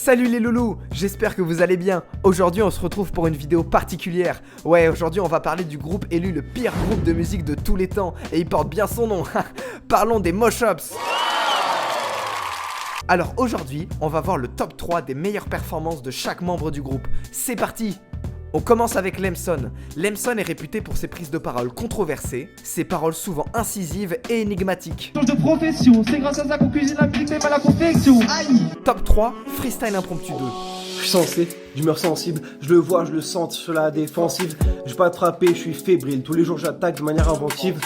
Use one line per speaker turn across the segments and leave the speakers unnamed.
Salut les loulous, j'espère que vous allez bien. Aujourd'hui on se retrouve pour une vidéo particulière. Ouais, aujourd'hui on va parler du groupe élu le pire groupe de musique de tous les temps. Et il porte bien son nom. Parlons des Moshops. Alors aujourd'hui, on va voir le top 3 des meilleures performances de chaque membre du groupe. C'est parti! On commence avec Lemson. Lemson est réputé pour ses prises de parole controversées, ses paroles souvent incisives et énigmatiques.
Change de profession, c'est grâce à ça qu'on cuisine la musique même à la confection. Aïe!
Top 3, Freestyle Impromptu 2.
Je suis sensé, d'humeur sensible, je le vois, je le sens sur la défensive. Je vais pas te frapper, je suis fébrile, tous les jours j'attaque de manière inventive.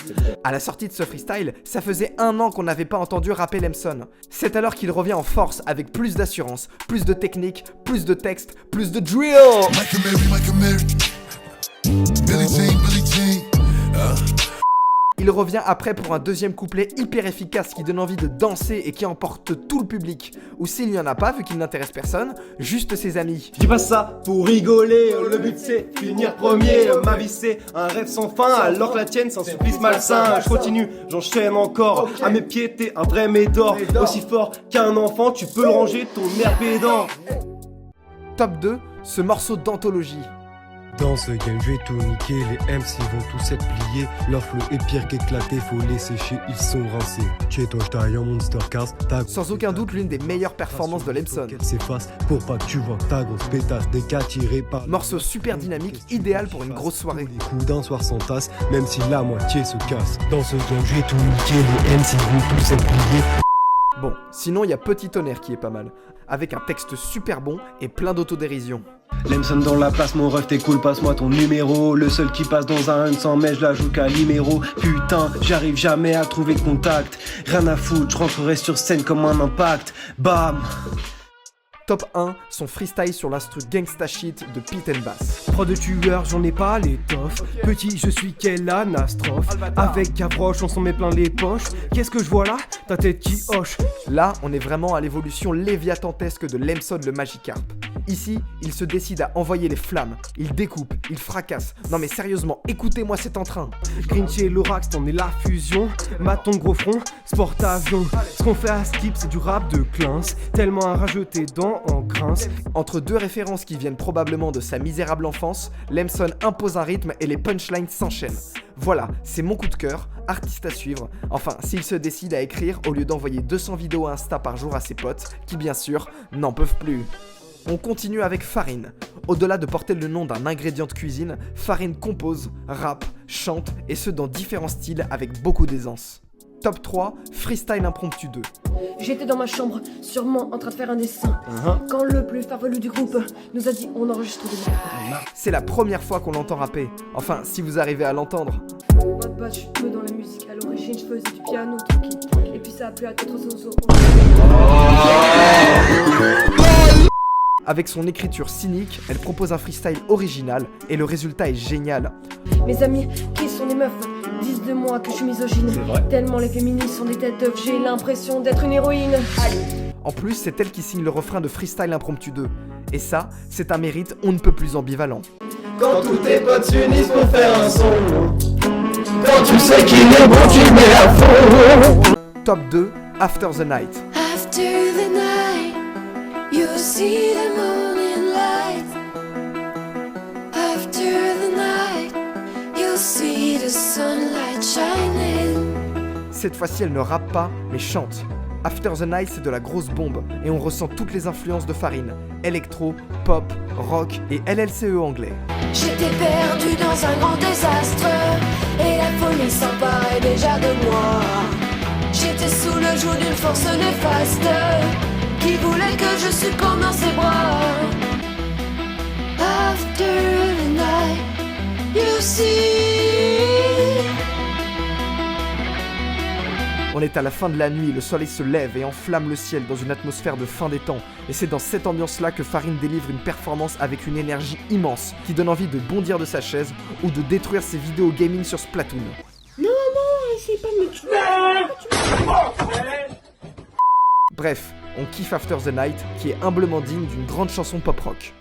À la sortie de ce freestyle, ça faisait 1 an qu'on n'avait pas entendu rapper Lemson. C'est alors qu'il revient en force avec plus d'assurance, plus de technique, plus de texte, plus de drill. Il revient après pour un deuxième couplet hyper efficace qui donne envie de danser et qui emporte tout le public. Ou s'il n'y en a pas, vu qu'il n'intéresse personne, juste ses amis.
Je dis pas ça pour rigoler, le but c'est finir premier. Ma vie c'est un rêve sans fin, alors que la tienne c'est un supplice malsain. Je continue, j'enchaîne encore, à mes pieds t'es un vrai médor. Aussi fort qu'un enfant, tu peux le ranger ton air pédant.
Top 2, ce morceau d'anthologie.
Dans ce game, je vais tout niquer, les MC vont tous être pliés. Leur flow est pire qu'éclaté, faut les sécher, ils sont rincés. Chez toi, j'taille en monster cars.
Sans aucun doute, l'une des meilleures performances de Lemson.
Qu'elle s'efface pour pas que tu vois ta grosse pétasse, des cas tirés par.
Morceau super dynamique, idéal pour une grosse soirée.
Les coups d'un soir sans tasse, même si la moitié se casse. Dans ce game, je vais tout niquer, les MC vont tous être pliés.
Bon, sinon il y a Petit Tonnerre qui est pas mal, avec un texte super bon et plein d'autodérision.
Lemson dans la place, mon ref t'es cool, passe-moi ton numéro. Le seul qui passe dans un run sans mais je la joue qu'à numéro. Putain, j'arrive jamais à trouver de contact. Rien à foutre, je rentrerai sur scène comme un impact. Bam!
Top 1, son freestyle sur l'instru Gangsta Shit de Pete and Bass.
Trop de tueurs, j'en ai pas l'étoffe. Petit, je suis quelle anastrophe. Avec Gavroche, on s'en met plein les poches. Qu'est-ce que je vois là? Ta tête qui hoche.
Là, on est vraiment à l'évolution léviathantesque de Lemson le Magikarp. Ici, il se décide à envoyer les flammes. Il découpe, il fracasse. Non mais sérieusement, écoutez-moi cet entrain.
Grinch et Lorax, t'en es la fusion. Maton gros front, sport avion. Ce qu'on fait à Skip, c'est du rap de clince. Tellement un rageux tes dents en grince.
Entre deux références qui viennent probablement de sa misérable enfance, Lemson impose un rythme et les punchlines s'enchaînent. Voilà, c'est mon coup de cœur, artiste à suivre. Enfin, s'il se décide à écrire au lieu d'envoyer 200 vidéos Insta par jour à ses potes, qui bien sûr n'en peuvent plus. On continue avec Farine. Au-delà de porter le nom d'un ingrédient de cuisine, Farine compose, rappe, chante et ce dans différents styles avec beaucoup d'aisance. Top 3, Freestyle Impromptu 2.
J'étais dans ma chambre, sûrement en train de faire un dessin, quand le plus farfelu du groupe nous a dit on enregistre demain.
C'est la première fois qu'on l'entend rapper. Enfin, si vous arrivez à l'entendre.
Moi de base, je suis peu dans la musique, à l'origine je faisais du piano tranquille. Et puis ça a plu à d'autres zozo.
Avec son écriture cynique, elle propose un freestyle original et le résultat est génial.
Mes amis, qui sont les meufs, disent de moi que je suis misogyne. Tellement les féministes sont des têtes d'œufs, j'ai l'impression d'être une héroïne.
En plus, c'est elle qui signe le refrain de Freestyle Impromptu 2. Et ça, c'est un mérite on ne peut plus ambivalent.
Quand tous tes potes s'unissent pour faire un son. Quand tu sais qu'il est bon, tu mets à fond.
Top 2, After the Night.
After the night, you'll see the morning light. After the night, you'll see the sunlight shining.
Cette fois-ci, elle ne rappe pas, mais chante. After the Night, c'est de la grosse bombe, et on ressent toutes les influences de Farine. Électro, pop, rock et LLCE anglais.
J'étais perdu dans un grand désastre, et la folie s'emparait déjà de moi. J'étais sous le joug d'une force néfaste, qui voulait que je succombe dans ses bras. After the night, you see.
On est à la fin de la nuit, le soleil se lève et enflamme le ciel dans une atmosphère de fin des temps. Et c'est dans cette ambiance-là que Farine délivre une performance avec une énergie immense, qui donne envie de bondir de sa chaise ou de détruire ses vidéos gaming sur Splatoon.
Non, essaye pas de me tuer.
Bref, on kiffe After the Night, qui est humblement digne d'une grande chanson pop-rock.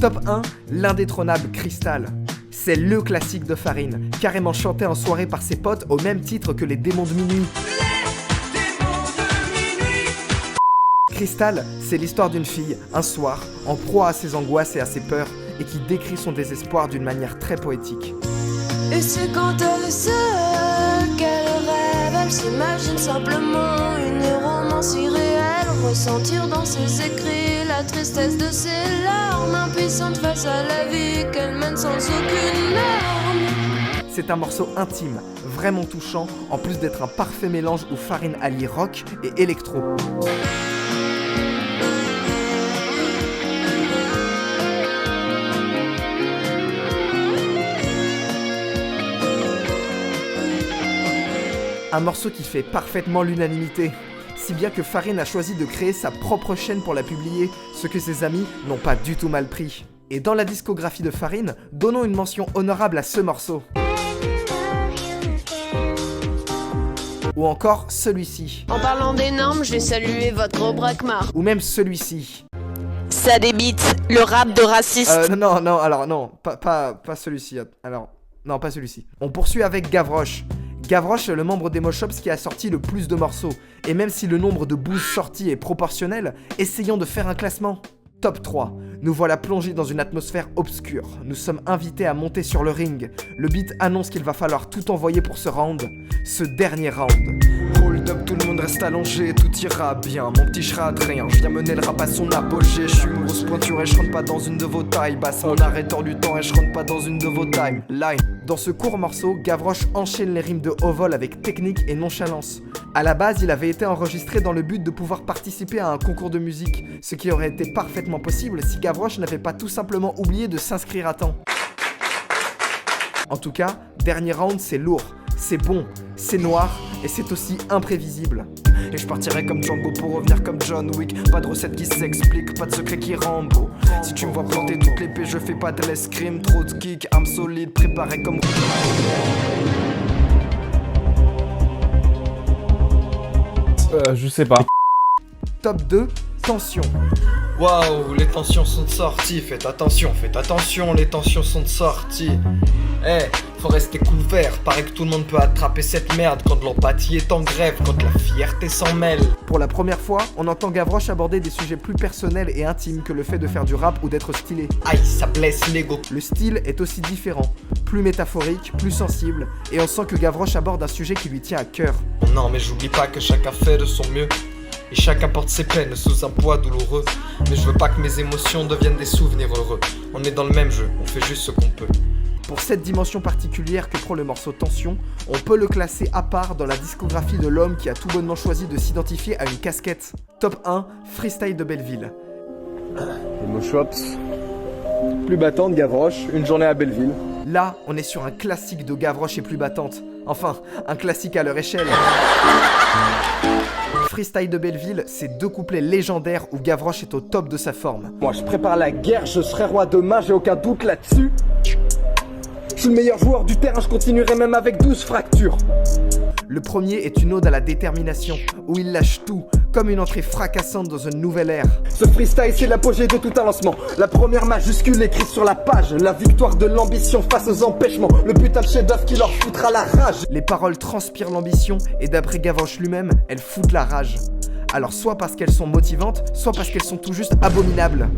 Top 1, l'indétrônable Crystal. C'est le classique de Farine, carrément chanté en soirée par ses potes au même titre que les démons de minuit. Cristal, c'est l'histoire d'une fille, un soir, en proie à ses angoisses et à ses peurs, et qui décrit son désespoir d'une manière très poétique.
Et c'est quand elle est seule qu'elle rêve, elle s'imagine simplement une romance irréelle, ressentir dans ses écrits la tristesse de ses larmes, impuissante face à la vie qu'elle mène sans aucune norme.
C'est un morceau intime, vraiment touchant, en plus d'être un parfait mélange où Farine allie rock et électro. Un morceau qui fait parfaitement l'unanimité, si bien que Farine a choisi de créer sa propre chaîne pour la publier, ce que ses amis n'ont pas du tout mal pris. Et dans la discographie de Farine, donnons une mention honorable à ce morceau. Ou encore celui-ci.
En parlant des normes, je vais saluer votre gros braquemar.
Ou même celui-ci.
Ça débite, le rap de raciste.
Non, pas celui-ci. Alors, non, pas celui-ci. On poursuit avec Gavroche. Gavroche est le membre des Moshops qui a sorti le plus de morceaux. Et même si le nombre de boosts sortis est proportionnel, essayons de faire un classement. Top 3. Nous voilà plongés dans une atmosphère obscure. Nous sommes invités à monter sur le ring. Le beat annonce qu'il va falloir tout envoyer pour ce round. Ce dernier round.
Hold up, tout le monde reste allongé, tout ira bien. Mon petit chrade, rien, je viens mener le rap à son apogée. Je suis une grosse pointure et je rentre pas dans une de vos tailles. Basse mon arrêteur du temps et je rentre pas dans une de vos timelines.
Dans ce court morceau, Gavroche enchaîne les rimes de haut vol avec technique et nonchalance. À la base, il avait été enregistré dans le but de pouvoir participer à un concours de musique, ce qui aurait été parfaitement possible si Gavroche n'avait pas tout simplement oublié de s'inscrire à temps. En tout cas, dernier round, c'est lourd, c'est bon, c'est noir et c'est aussi imprévisible.
Et je partirai comme Django pour revenir comme John Wick. Pas de recette qui s'explique, pas de secret qui Rambo. Si tu me vois planter toute l'épée, je fais pas de l'escrime. Trop de kick, arme solide, préparé comme...
Je sais pas.
Top 2, tension.
Waouh, les tensions sont de sortie, faites attention, les tensions sont de sortie. Faut rester couvert, paraît que tout le monde peut attraper cette merde quand l'empathie est en grève, quand la fierté s'en mêle.
Pour la première fois, on entend Gavroche aborder des sujets plus personnels et intimes que le fait de faire du rap ou d'être stylé.
Aïe, ça blesse l'ego.
Le style est aussi différent, plus métaphorique, plus sensible, et on sent que Gavroche aborde un sujet qui lui tient à cœur.
Non mais j'oublie pas que chacun fait de son mieux. Et chacun porte ses peines sous un poids douloureux. Mais je veux pas que mes émotions deviennent des souvenirs heureux. On est dans le même jeu, on fait juste ce qu'on peut.
Pour cette dimension particulière que prend le morceau Tension, on peut le classer à part dans la discographie de l'homme qui a tout bonnement choisi de s'identifier à une casquette. Top 1, Freestyle de Belleville.
Les Moshops. Plus battante, Gavroche, une journée à Belleville.
Là, on est sur un classique de Gavroche et plus battante. Enfin, un classique à leur échelle. Freestyle de Belleville, c'est deux couplets légendaires où Gavroche est au top de sa forme.
Moi je prépare la guerre, je serai roi demain, j'ai aucun doute là-dessus. Je suis le meilleur joueur du terrain, je continuerai même avec 12 fractures.
Le premier est une ode à la détermination, où il lâche tout, comme une entrée fracassante dans une nouvelle ère.
Ce freestyle c'est l'apogée de tout un lancement. La première majuscule écrite sur la page, la victoire de l'ambition face aux empêchements, le putain de chef-d'œuvre qui leur foutra la rage.
Les paroles transpirent l'ambition, et d'après Gavroche lui-même, elles foutent la rage. Alors soit parce qu'elles sont motivantes, soit parce qu'elles sont tout juste abominables.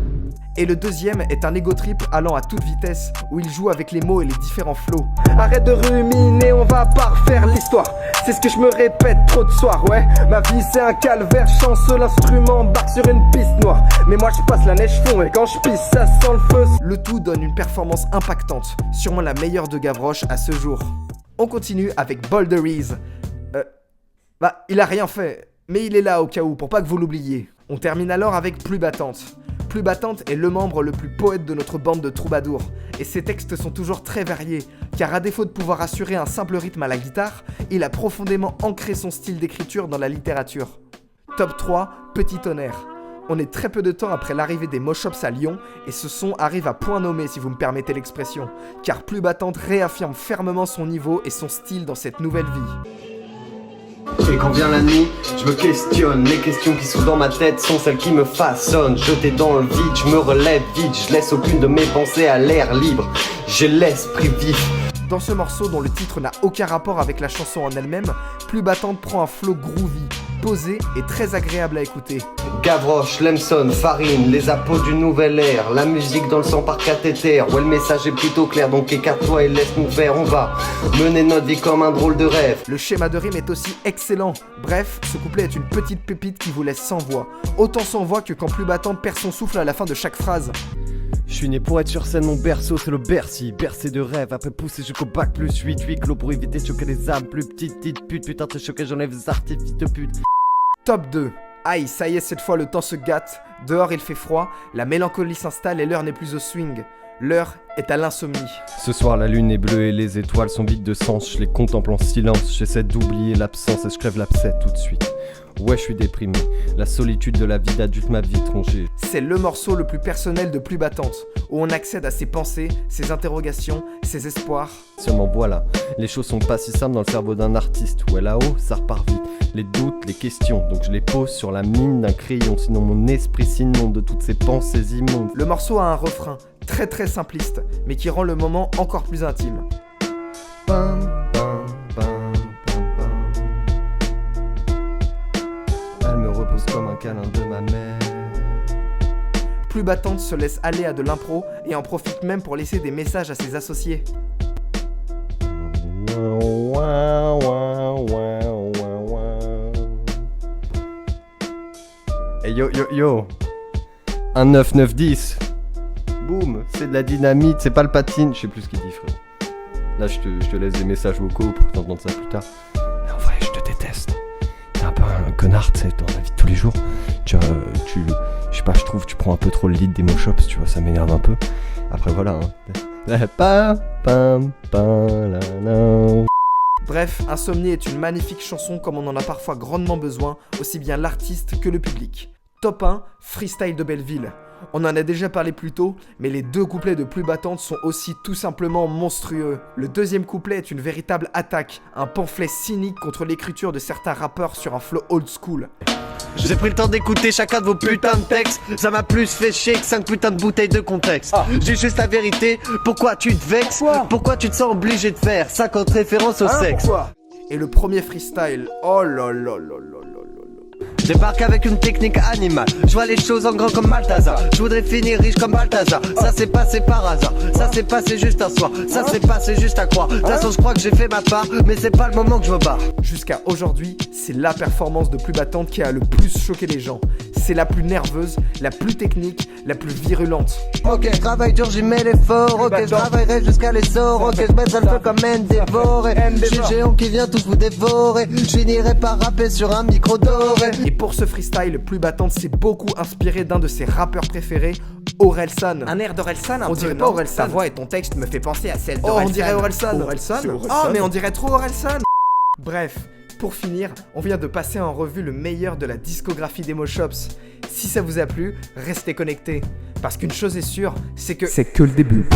Et le deuxième est un ego trip allant à toute vitesse, où il joue avec les mots et les différents flows.
Arrête de ruminer, on va pas refaire l'histoire. C'est ce que je me répète trop de soirs, ouais. Ma vie c'est un calvaire, chanceux, l'instrument embarque sur une piste noire. Mais moi je passe la neige fond et quand je pisse ça sent le feu.
Le tout donne une performance impactante, sûrement la meilleure de Gavroche à ce jour. On continue avec Boulderies. Il a rien fait, mais il est là au cas où, pour pas que vous l'oubliez. On termine alors avec Plus battante. Plus battante est le membre le plus poète de notre bande de troubadours, et ses textes sont toujours très variés, car à défaut de pouvoir assurer un simple rythme à la guitare, il a profondément ancré son style d'écriture dans la littérature. Top 3, Petit tonnerre. On est très peu de temps après l'arrivée des Moshops à Lyon, et ce son arrive à point nommé si vous me permettez l'expression, car Plus battante réaffirme fermement son niveau et son style dans cette nouvelle vie.
Et quand vient la nuit, je me questionne. Les questions qui sont dans ma tête sont celles qui me façonnent. Jeté dans le vide, je me relève vite. Je laisse aucune de mes pensées à l'air libre. J'ai l'esprit vif.
Dans ce morceau dont le titre n'a aucun rapport avec la chanson en elle-même, Plus battante prend un flow groovy, posé et très agréable à écouter.
Gavroche, Lemson, Farine, les apôts du nouvel ère, la musique dans le sang par cathéter. Ouais, le message est plutôt clair, donc écarte-toi et laisse-nous faire. On va mener notre vie comme un drôle de rêve.
Le schéma de rime est aussi excellent. Bref, ce couplet est une petite pépite qui vous laisse sans voix. Autant sans voix que quand Plus Battante perd son souffle à la fin de chaque phrase.
Je suis né pour être sur scène, mon berceau c'est le Bercy, bercé de rêve, après pousser jusqu'au bac plus 8 clos pour éviter de choquer les âmes, plus petites pute, putain te choquer j'enlève les artifices de pute.
Top 2. Aïe, ça y est, cette fois le temps se gâte. Dehors il fait froid, la mélancolie s'installe et l'heure n'est plus au swing. L'heure est à l'insomnie.
Ce soir la lune est bleue et les étoiles sont vides de sens, je les contemple en silence, j'essaie d'oublier l'absence et je crève l'abcès tout de suite. Ouais, je suis déprimé, la solitude de la vie d'adulte m'a vite rongé.
C'est le morceau le plus personnel de Plus Battante, où on accède à ses pensées, ses interrogations, ses espoirs.
Seulement voilà, les choses sont pas si simples dans le cerveau d'un artiste. Ouais, là-haut, ça repart vite. Les doutes, les questions, donc je les pose sur la mine d'un crayon, sinon mon esprit s'inonde de toutes ces pensées immondes.
Le morceau a un refrain très simpliste, mais qui rend le moment encore plus intime.
Bam, bam, bam, bam, bam. Elle me repose comme un câlin de ma mère.
Plus Battante se laisse aller à de l'impro et en profite même pour laisser des messages à ses associés.
Hey yo, un 9-9-10. Boum, c'est de la dynamite, c'est pas le patine. Je sais plus ce qu'il dit, frère. Là, je te laisse des messages vocaux pour que t'entendes ça plus tard. Mais en vrai, je te déteste. T'es un peu un connard, tu sais, dans la vie de tous les jours. Je sais pas, je trouve, tu prends un peu trop le lead des Moshops, tu vois, ça m'énerve un peu. Après, voilà,
Bref, Insomnie est une magnifique chanson comme on en a parfois grandement besoin, aussi bien l'artiste que le public. Top 1, Freestyle de Belleville. On en a déjà parlé plus tôt, mais les deux couplets de Plus Battante sont aussi tout simplement monstrueux. Le deuxième couplet est une véritable attaque, un pamphlet cynique contre l'écriture de certains rappeurs sur un flow old school.
J'ai pris le temps d'écouter chacun de vos putains de textes. Ça m'a plus fait chier que 5 putains de bouteilles de contexte. J'ai juste la vérité, pourquoi tu te vexes? Pourquoi tu te sens obligé de faire 50 références au sexe?
Et le premier freestyle, oh là là là là là là.
Débarque avec une technique animale. Je vois les choses en grand comme Balthazar. Je voudrais finir riche comme Balthazar. Ça s'est passé par hasard. Ça s'est passé juste un soir. Ça s'est passé juste à croire. De toute façon je crois que j'ai fait ma part, mais c'est pas le moment que je me barre.
Jusqu'à aujourd'hui, c'est la performance de Plus Battante qui a le plus choqué les gens. C'est la plus nerveuse, la plus technique, la plus virulente.
Ok, je travaille dur, j'y mets l'effort. Ok, je travaillerai jusqu'à l'essor. Ok, je baisse le feu comme un dévoré. J'ai le géant qui vient tout vous dévorer. Je finirai par rapper sur un micro doré.
Et pour ce freestyle, Plus Battante s'est beaucoup inspiré d'un de ses rappeurs préférés, Orelsan.
Un air d'Orelsan,
on dirait pas Orelsan.
Ta voix et ton texte me fait penser à celle d'Orelsan.
Oh, on dirait Orelsan.
Orelsan.
Oh, mais on dirait trop Orelsan. Bref, pour finir, on vient de passer en revue le meilleur de la discographie des Moshops. Si ça vous a plu, restez connectés. Parce qu'une chose est sûre, c'est que...
C'est que le début.